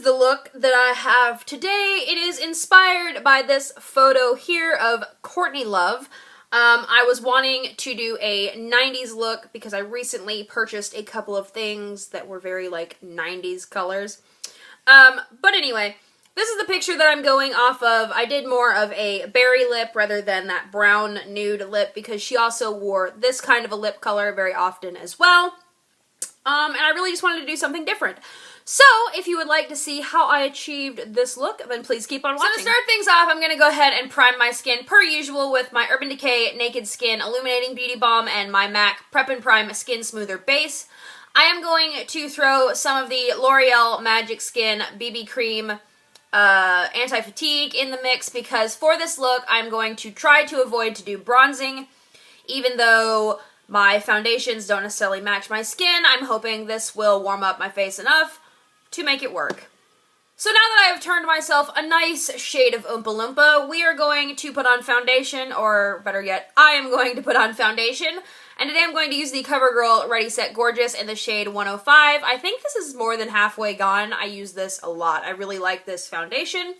the look that I have today. It is inspired by this photo here of Courtney Love. I was wanting to do a 90s look because I recently purchased a couple of things that were very like 90s colors. But anyway, this is the picture that I'm going off of. I did more of a berry lip rather than that brown nude lip because she also wore this kind of a lip color very often as well. And I really just wanted to do something different. So, if you would like to see how I achieved this look, then please keep on watching. So to start things off, I'm going to go ahead and prime my skin per usual with my Urban Decay Naked Skin Illuminating Beauty Balm and my MAC Prep and Prime Skin Smoother Base. I am going to throw some of the L'Oreal Magic Skin BB Cream Anti-Fatigue in the mix because for this look, I'm going to try to avoid to do bronzing, even though my foundations don't necessarily match my skin. I'm hoping this will warm up my face enough to make it work. So now that I have turned myself a nice shade of Oompa Loompa, we are going to put on foundation, or better yet, I am going to put on foundation. And today I'm going to use the CoverGirl Ready Set Gorgeous in the shade 105. I think this is more than halfway gone. I use this a lot. I really like this foundation.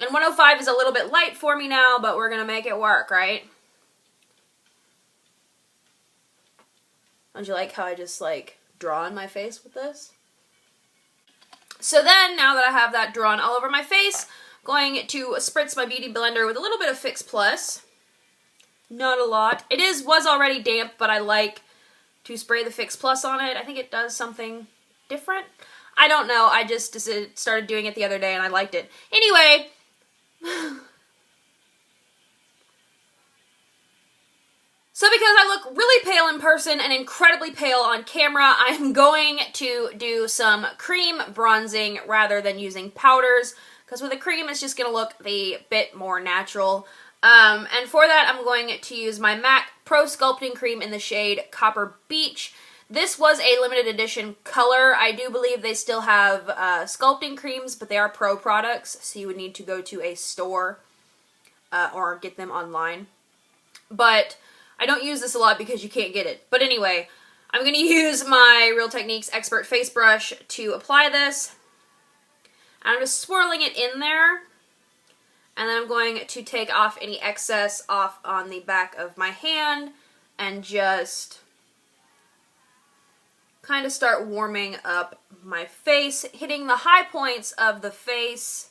And 105 is a little bit light for me now, but we're going to make it work, right? Don't you like how I just like draw on my face with this? So then, now that I have that drawn all over my face, I'm going to spritz my Beauty Blender with a little bit of Fix Plus. Not a lot. It was already damp, but I like to spray the Fix Plus on it. I think it does something different. I don't know. I just started doing it the other day and I liked it. Anyway. So because I look really pale in person and incredibly pale on camera, I'm going to do some cream bronzing rather than using powders, because with a cream it's just going to look a bit more natural. And for that I'm going to use my MAC Pro Sculpting Cream in the shade Copper Beach. This was a limited edition color. I do believe they still have sculpting creams, but they are pro products, so you would need to go to a store or get them online. But I don't use this a lot because you can't get it. But anyway, I'm going to use my Real Techniques Expert Face Brush to apply this. And I'm just swirling it in there. And then I'm going to take off any excess off on the back of my hand and just kind of start warming up my face, hitting the high points of the face.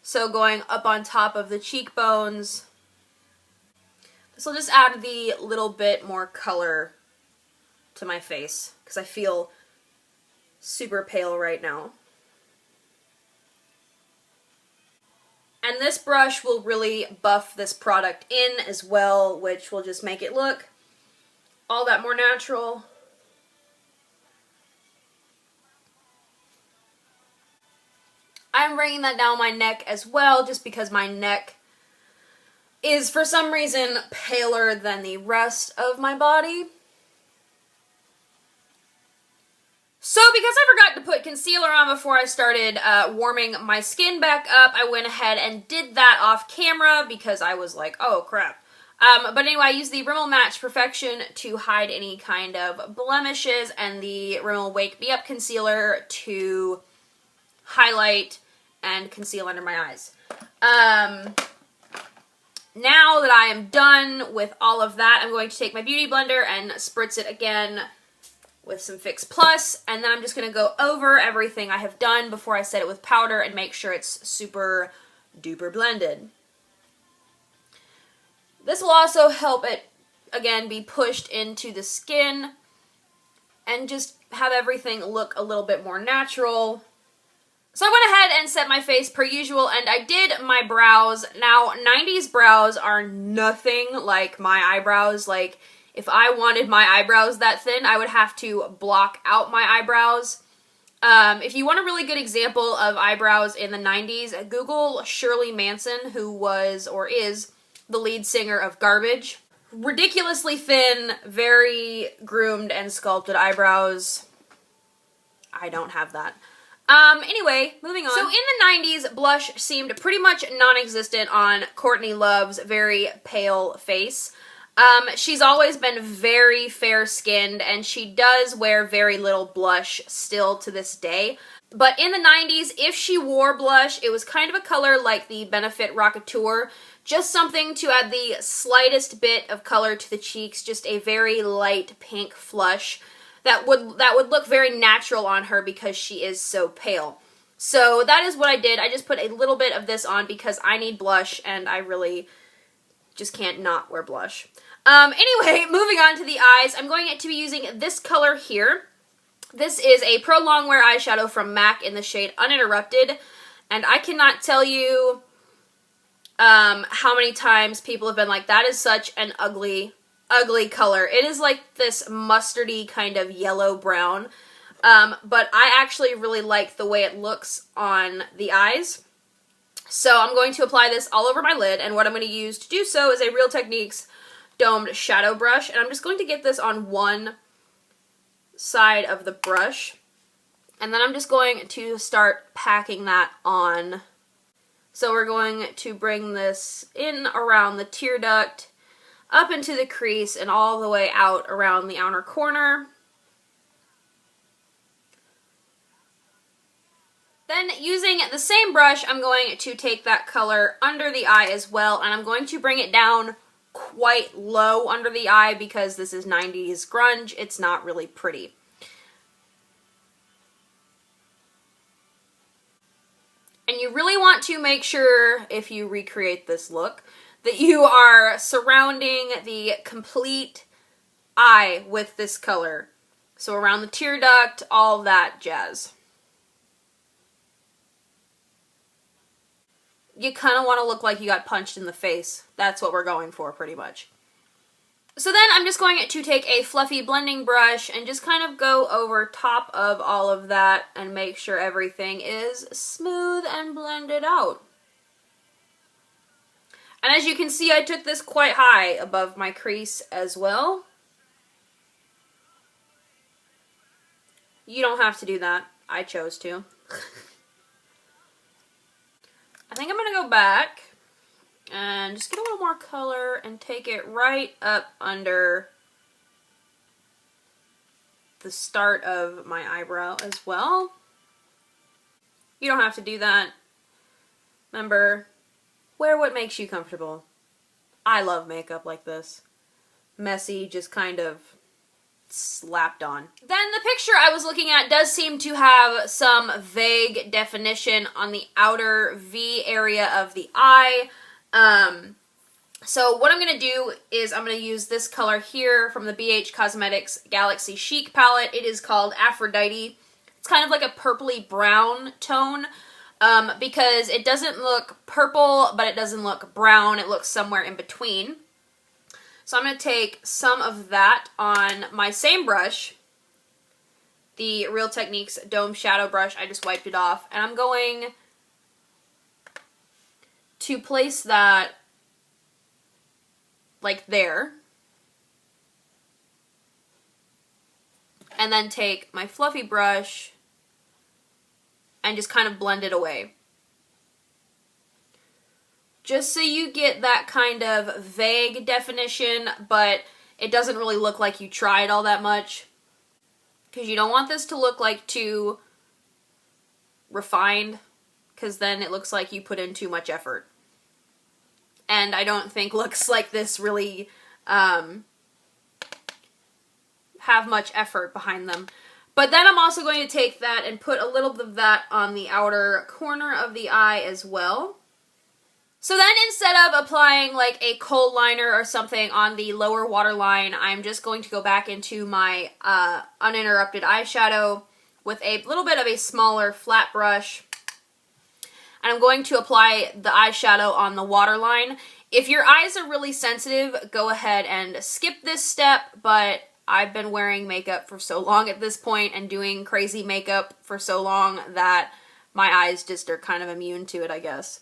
So going up on top of the cheekbones. This will just add the little bit more color to my face because I feel super pale right now. And this brush will really buff this product in as well, which will just make it look all that more natural. I'm bringing that down my neck as well just because my neck is for some reason paler than the rest of my body. So because I forgot to put concealer on before I started warming my skin back up, I went ahead and did that off camera because I was like, oh crap. But anyway, I used the Rimmel Match Perfection to hide any kind of blemishes and the Rimmel Wake Me Up Concealer to highlight and conceal under my eyes. Now that I am done with all of that, I'm going to take my Beauty Blender and spritz it again with some Fix Plus, and then I'm just going to go over everything I have done before I set it with powder and make sure it's super duper blended. This will also help it, again, be pushed into the skin and just have everything look a little bit more natural. So I went ahead and set my face per usual, and I did my brows. Now, 90s brows are nothing like my eyebrows. Like, if I wanted my eyebrows that thin, I would have to block out my eyebrows. If you want a really good example of eyebrows in the 90s, Google Shirley Manson, who was, or is, the lead singer of Garbage. Ridiculously thin, very groomed and sculpted eyebrows. I don't have that. Anyway, moving on. So in the 90s, blush seemed pretty much non-existent on Courtney Love's very pale face. She's always been very fair-skinned, and she does wear very little blush still to this day. But in the 90s, if she wore blush, it was kind of a color like the Benefit Rockateur, just something to add the slightest bit of color to the cheeks, just a very light pink flush that would look very natural on her because she is so pale. So that is what I did. I just put a little bit of this on because I need blush, and I really just can't not wear blush. Anyway, moving on to the eyes, I'm going to be using this color here. This is a Pro Longwear eyeshadow from MAC in the shade Uninterrupted, and I cannot tell you how many times people have been like, that is such an ugly, ugly color. It is like this mustardy kind of yellow-brown, but I actually really like the way it looks on the eyes. So I'm going to apply this all over my lid, and what I'm going to use to do so is a Real Techniques domed shadow brush, and I'm just going to get this on one side of the brush, and then I'm just going to start packing that on. So we're going to bring this in around the tear duct, up into the crease, and all the way out around the outer corner. Then, using the same brush, I'm going to take that color under the eye as well, and I'm going to bring it down quite low under the eye because this is 90s grunge. It's not really pretty. And you really want to make sure, if you recreate this look, that you are surrounding the complete eye with this color. So around the tear duct, all that jazz. You kind of want to look like you got punched in the face. That's what we're going for, pretty much. So then I'm just going to take a fluffy blending brush and just kind of go over top of all of that and make sure everything is smooth and blended out. And as you can see, I took this quite high above my crease as well. You don't have to do that. I chose to. I think I'm going to go back and just get a little more color and take it right up under the start of my eyebrow as well. You don't have to do that. Remember, wear what makes you comfortable. I love makeup like this. Messy, just kind of slapped on. Then the picture I was looking at does seem to have some vague definition on the outer V area of the eye. So what I'm going to do is I'm going to use this color here from the BH Cosmetics Galaxy Chic palette. It is called Aphrodite. It's kind of like a purpley brown tone because it doesn't look purple, but it doesn't look brown. It looks somewhere in between. So I'm going to take some of that on my same brush, the Real Techniques Dome Shadow Brush. I just wiped it off. And I'm going to place that like there. And then take my fluffy brush and just kind of blend it away. Just so you get that kind of vague definition, but it doesn't really look like you tried all that much. Because you don't want this to look like too refined, because then it looks like you put in too much effort. And I don't think looks like this really have much effort behind them. But then I'm also going to take that and put a little bit of that on the outer corner of the eye as well. So then instead of applying like a kohl liner or something on the lower waterline, I'm just going to go back into my uninterrupted eyeshadow with a little bit of a smaller flat brush. And I'm going to apply the eyeshadow on the waterline. If your eyes are really sensitive, go ahead and skip this step, but I've been wearing makeup for so long at this point and doing crazy makeup for so long that my eyes just are kind of immune to it, I guess.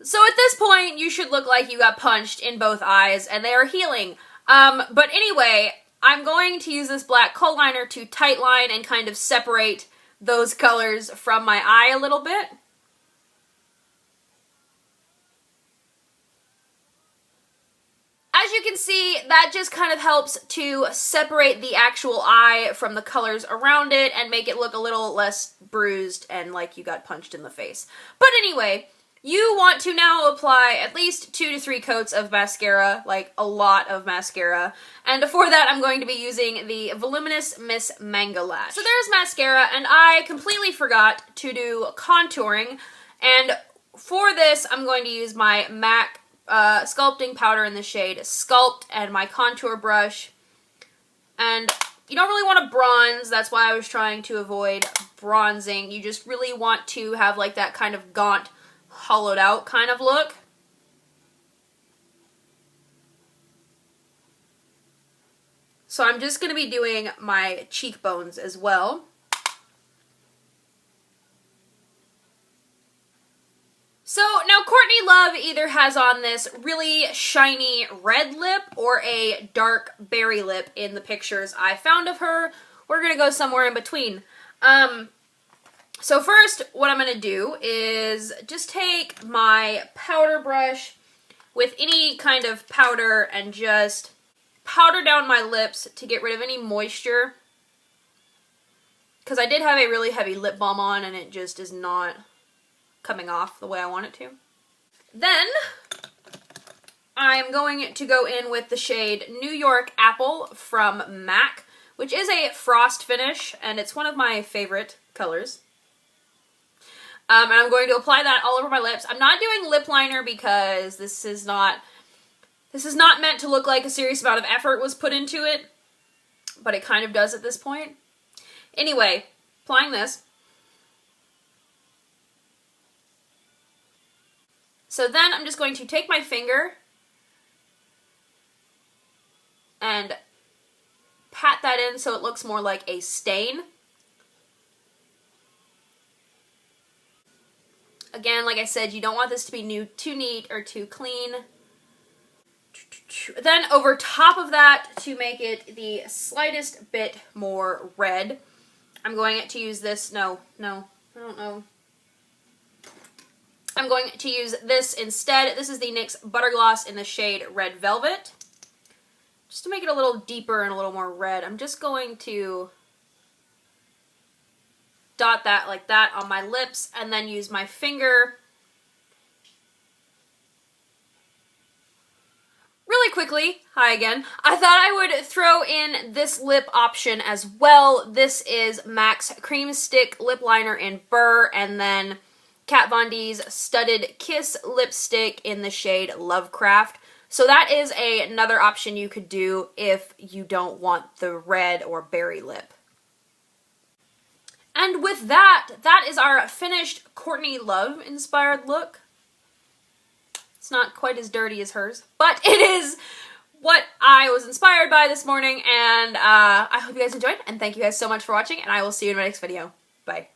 So at this point, you should look like you got punched in both eyes, and they are healing. But anyway, I'm going to use this black kohl liner to tightline and kind of separate those colors from my eye a little bit. as you can see, that just kind of helps to separate the actual eye from the colors around it and make it look a little less bruised and like you got punched in the face. But anyway, you want to now apply at least 2 to 3 coats of mascara, like a lot of mascara. And for that, I'm going to be using the Voluminous Miss Mango Lash. So there's mascara, and I completely forgot to do contouring. And for this, I'm going to use my MAC sculpting powder in the shade Sculpt and my contour brush. And you don't really want to bronze, that's why I was trying to avoid bronzing. You just really want to have like that kind of gaunt, hollowed out kind of look. So I'm just going to be doing my cheekbones as well. So now Courtney Love either has on this really shiny red lip or a dark berry lip in the pictures I found of her. We're going to go somewhere in between. So first, what I'm going to do is just take my powder brush with any kind of powder and just powder down my lips to get rid of any moisture. Because I did have a really heavy lip balm on and it just is not coming off the way I want it to. Then I'm going to go in with the shade New York Apple from MAC, which is a frost finish, and it's one of my favorite colors. And I'm going to apply that all over my lips. I'm not doing lip liner because this is not meant to look like a serious amount of effort was put into it, but it kind of does at this point. Anyway, applying this. So then I'm just going to take my finger and pat that in so it looks more like a stain. Again, like I said, you don't want this to be too neat or too clean. Then over top of that, to make it the slightest bit more red, I'm going to use this, I don't know. I'm going to use this instead. This is the NYX Butter Gloss in the shade Red Velvet. Just to make it a little deeper and a little more red, I'm just going to dot that like that on my lips and then use my finger really quickly. Hi again. I thought I would throw in this lip option as well. This is MAC's Cream Stick Lip Liner in Burr, and then Kat Von D's Studded Kiss lipstick in the shade Lovecraft. So that is another option you could do if you don't want the red or berry lip. And with that, that is our finished Courtney Love inspired look. It's not quite as dirty as hers, but it is what I was inspired by this morning, and I hope you guys enjoyed, and thank you guys so much for watching, and I will see you in my next video. Bye.